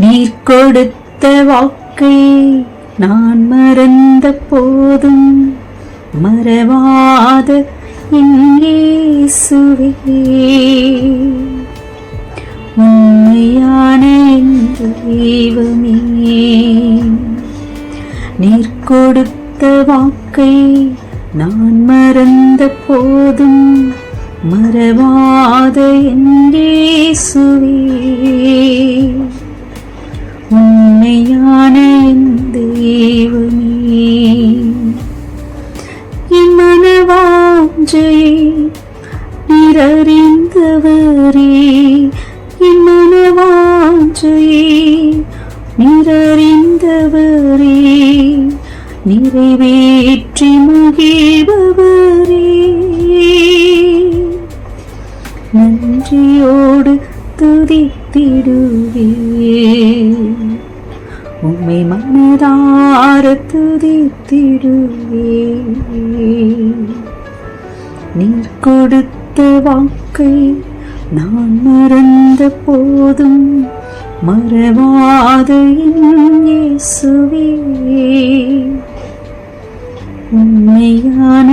நீர் கொடுத்த வாக்கை நான் மறந்த போதும் மறவாத என் இயேசுவே, உண்மையான என் தெய்வமே. நீர் கொடுத்த வாக்கை நான் மறந்த போதும் மறவாத என் இயேசுவே, உண்மையான என் தெய்வமே. என் மனவாஞ்சையை நீர் அறிந்தவரே, என் மனவாஞ்சையை நீர் அறிந்தவரே, நிறைவேற்றி மகிழ்பவரே. நன்றியோடு துதித்திடுவே, உம்மை மனதார துதித்திடுவே. நீர் கொடுத்த வாக்கை நான் மறந்த போதும் மறவாத என் இயேசுவே, உண்மையான